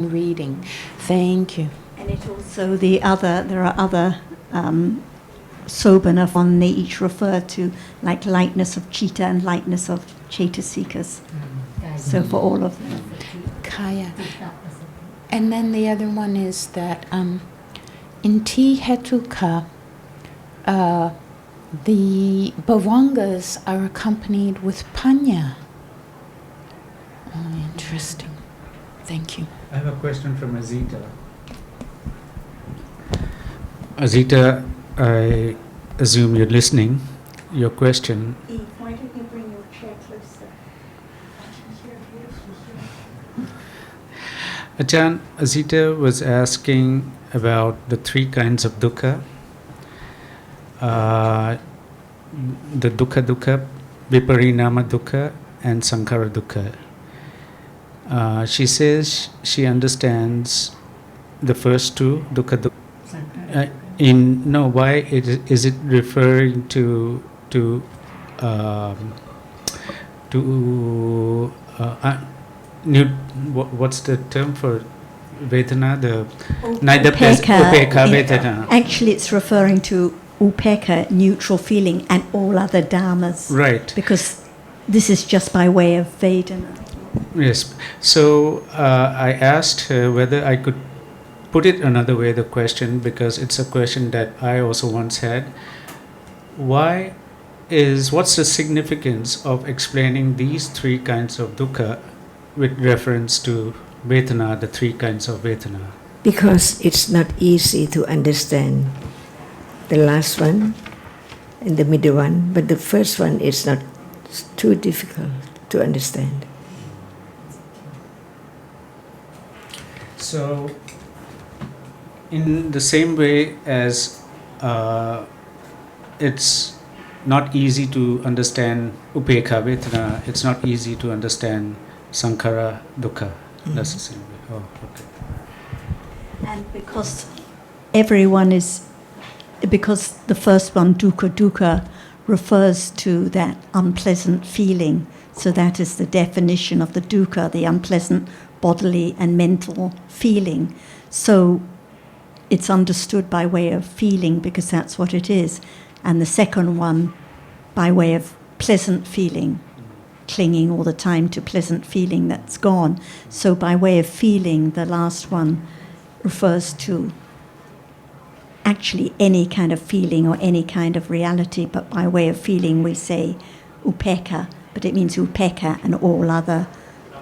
reading. Thank you. And it also there are other sobana on they each refer to like lightness of chitta and lightness of chaitasikas. So for all of them. Kaya. And then the other one is that in T Hetuka, the bhavangas are accompanied with panya. Oh, interesting. Thank you. I have a question from Azita. Azita, I assume you're listening. Your question. Why don't you bring your chair closer? Ajarn, Azita was asking about the three kinds of dukkha. The dukkha, viparinama dukkha, and sankhara dukkha. She says she understands the first two, dukkha. Why is it referring to what's the term for Vedana? Neither upekha Vedana. Actually, it's referring to upekha, neutral feeling, and all other dhammas. Right. Because this is just by way of Vedana. Yes. So I asked her whether I could put it another way, the question, because it's a question that I also once had. What's the significance of explaining these three kinds of dukkha with reference to Vedana, the three kinds of Vedana? Because it's not easy to understand the last one and the middle one, but the first one is not too difficult to understand. So, in the same way as it's not easy to understand upekha vedana, it's not easy to understand sankhara dukkha. Mm-hmm. That's the same way. Oh, okay. And because because the first one, dukkha, refers to that unpleasant feeling. So that is the definition of the dukkha, the unpleasant bodily and mental feeling. So it's understood by way of feeling because that's what it is. And the second one by way of pleasant feeling, clinging all the time to pleasant feeling that's gone. So by way of feeling, the last one refers to actually any kind of feeling or any kind of reality, but by way of feeling we say upekha, but it means upekha and all other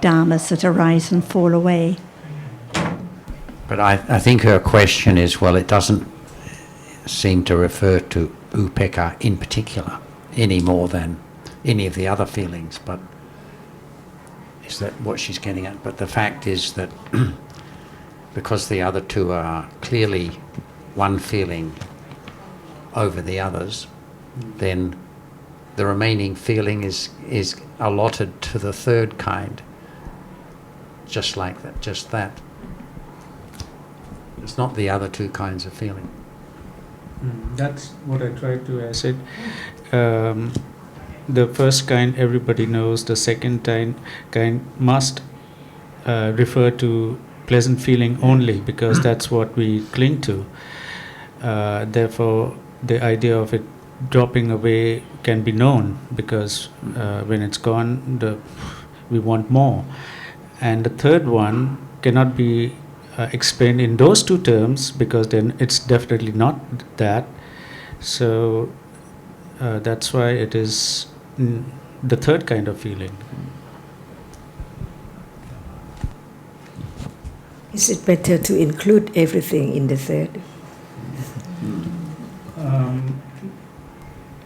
dhammas that arise and fall away. But I think her question is, well, it doesn't seem to refer to upekha in particular any more than any of the other feelings, but is that what she's getting at? But the fact is that because the other two are clearly one feeling over the others, then the remaining feeling is allotted to the third kind, just like that, just that. It's not the other two kinds of feeling. That's what I tried to say. The first kind everybody knows, the second kind must refer to pleasant feeling only because that's what we cling to. Therefore, the idea of it dropping away can be known because when it's gone, we want more. And the third one cannot be explained in those two terms because then it's definitely not that. So that's why it is the third kind of feeling. Is it better to include everything in the third?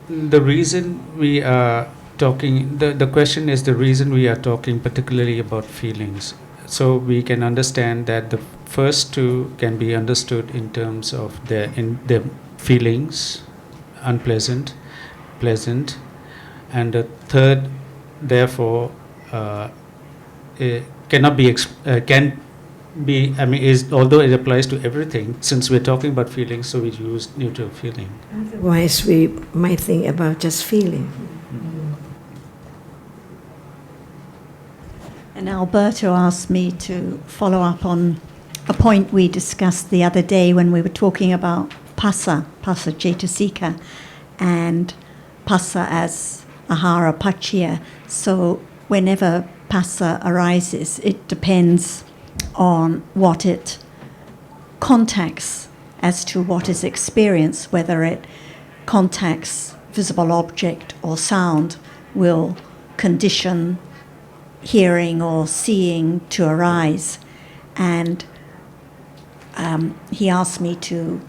The reason we are talking, the question is the reason we are talking particularly about feelings. So we can understand that the first two can be understood in terms of their feelings, unpleasant, pleasant, and the third, therefore, cannot be although it applies to everything, since we're talking about feelings, so we use neutral feeling. Otherwise, we might think about just feeling. And Alberto asked me to follow up on a point we discussed the other day when we were talking about Phassa Cetasika, and Phassa as Ahara Paccaya. So whenever Phassa arises, it depends on what it contacts as to what is experienced, whether it contacts visible object or sound will condition hearing or seeing to arise. And he asked me to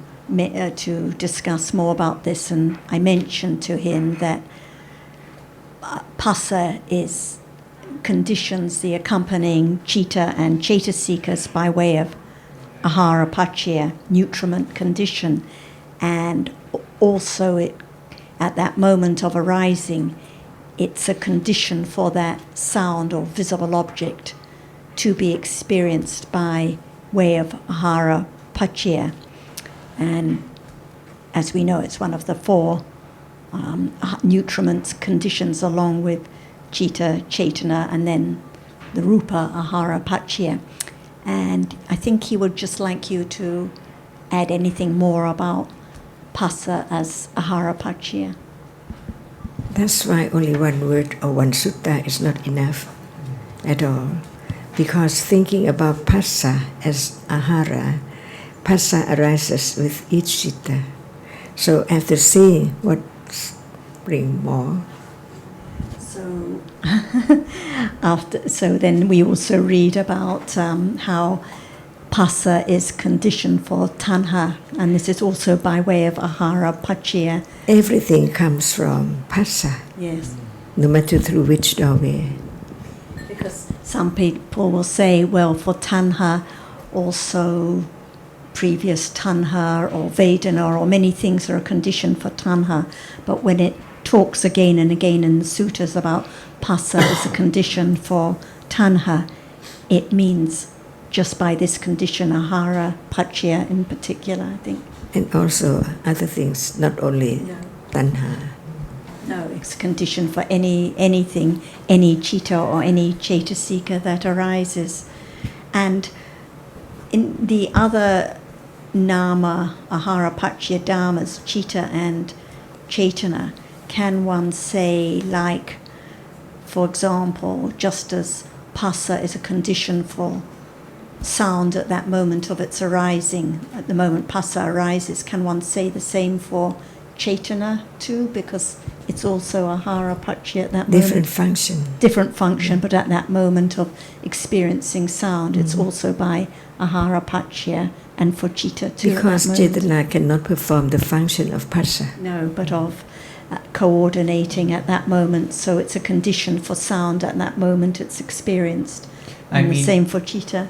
discuss more about this, and I mentioned to him that Phassa conditions the accompanying citta and cetasikas by way of Ahara Paccaya, nutriment condition, and also at that moment of arising, it's a condition for that sound or visible object to be experienced by way of Ahara Paccaya. And as we know, it's one of the four nutriment conditions, along with citta, cetana, and then the rupa, Ahara Paccaya. And I think he would just like you to add anything more about Phassa as Ahara Paccaya. That's why only one word or one sutta is not enough at all. Because thinking about Phassa as Ahara, Phassa arises with each citta. So after seeing, what bring more? So then we also read about how Phassa is conditioned for tanha, and this is also by way of Ahara Paccaya. Everything comes from Phassa, Yes. no matter through which doorway. Because some people will say, well, for tanha, also previous tanha or vedana or many things are a condition for tanha. But when it talks again and again in the suttas about Phassa as a condition for tanha, it means just by this condition, Ahara Paccaya in particular, I think. And also other things, not only tanha. No, it's a condition for anything, any citta or any cetasika that arises. And in the other nama, Ahara Paccaya dhammas, citta and cetana, can one say, like, for example, just as Phassa is a condition for sound at that moment of its arising, at the moment Phassa arises, can one say the same for cetana too? Because it's also Ahara Paccaya at that Different moment. function. Different function, but at that moment of experiencing sound, it's also by Ahara Paccaya, and for citta too. Because at that moment. cetana cannot perform the function of Phassa. No, but of coordinating at that moment. So it's a condition for sound at that moment it's experienced. And the same for citta.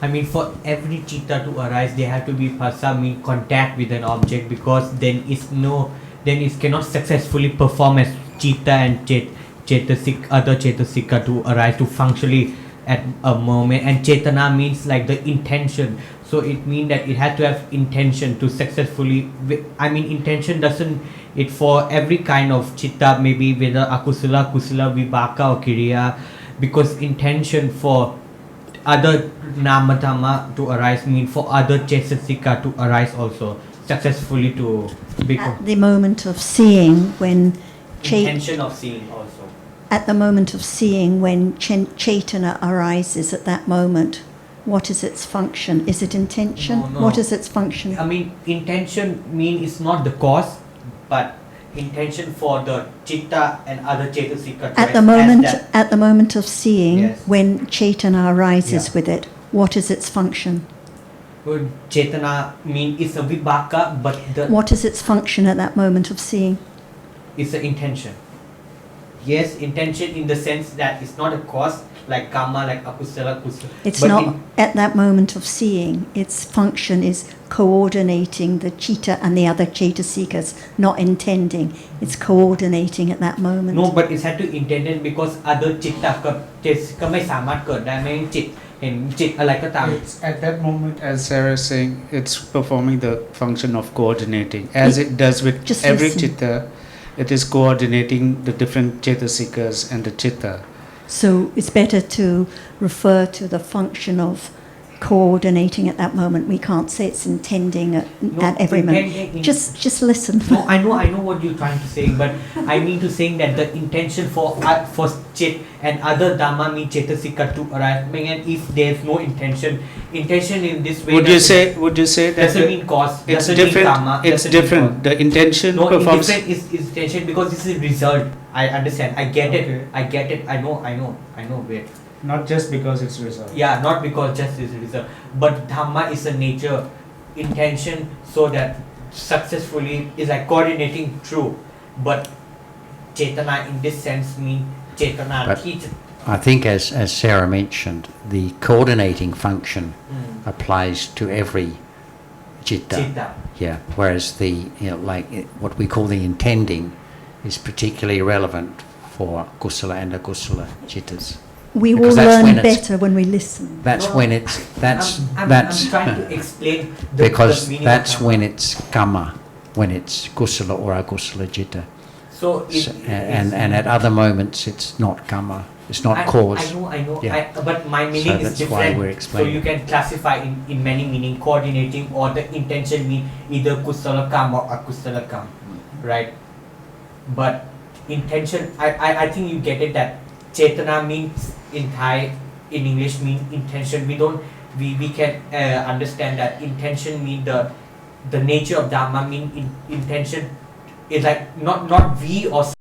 I mean, for every citta to arise, there have to be Phassa, mean contact with an object, because then it cannot successfully perform as citta and other cetasika to arise to functionally at a moment. And cetana means like the intention. So it means that it has to have intention to successfully. I mean, intention doesn't. It for every kind of citta, maybe whether akusala, kusala, vibhaka or kiriya, because intention for other nama dhamma to arise mean for other cetasika to arise also successfully to become. At the moment of seeing, when Intention of seeing also. at the moment of seeing, when cetana arises at that moment, what is its function? Is it intention? No. What is its function? I mean, intention mean is not the cause, but intention for the citta and other cetasika to At the arise moment, as that. at the moment of seeing, Yes. when cetana arises Yeah. with it, what is its function? Well, cetana mean is a vibhaka, but the What is its function at that moment of seeing? is the intention. Yes, intention in the sense that it's not a cause like karma, like akusala, kusala. It's but not at that moment of seeing. Its function is coordinating the citta and the other cetasikas, not intending. It's coordinating at that moment. No, but it's had to intend it because other citta กับ cetasika ไม่สามารถเกิดได้ไม่จิตเห็นจิตอะไรก็ตาม It's at that moment, as Sarah is saying, it's performing the function of coordinating. As it does with Just every listen. citta, it is coordinating the different cetasikas and the citta. So it's better to refer to the function of coordinating at that moment. We can't say it's intending at every moment. Just listen. No, I know what you're trying to say, but I mean to saying that the intention for Chit and other Dhamma mean Chetasika to arise. And if there's no intention in this way, Would you say that doesn't mean cause? it's doesn't mean different? karma, It's doesn't mean different. cause. The intention No, performs. different is intention because this is result. I understand. I get it. I get it. I know. Wait. Not just because it's resolved. Yeah, not because just is result, but Dhamma is a nature, intention, so that successfully is like coordinating true, but Chetana in this sense mean Chetana But- teach. I think, as Sarah mentioned, the coordinating function applies to every citta. Chitta. Yeah, whereas what we call the intending is particularly relevant for kusala and akusala cittas. We will Because that's learn when it's- better when we listen. That's No, when it's I'm trying to explain the because meaning that's of Dhamma. when it's kamma, when it's kusala or akusala citta. So it, And at other moments it's not kamma, it's not cause. I know. Yeah. But my meaning is that's why different. we're So explaining. you can classify in many meaning, coordinating or the intention mean either kusala kam or akusala kam, right? But intention, I think you get it that Chetana means in Thai, in English mean intention. We can understand that intention mean the nature of Dhamma mean intention is like not we or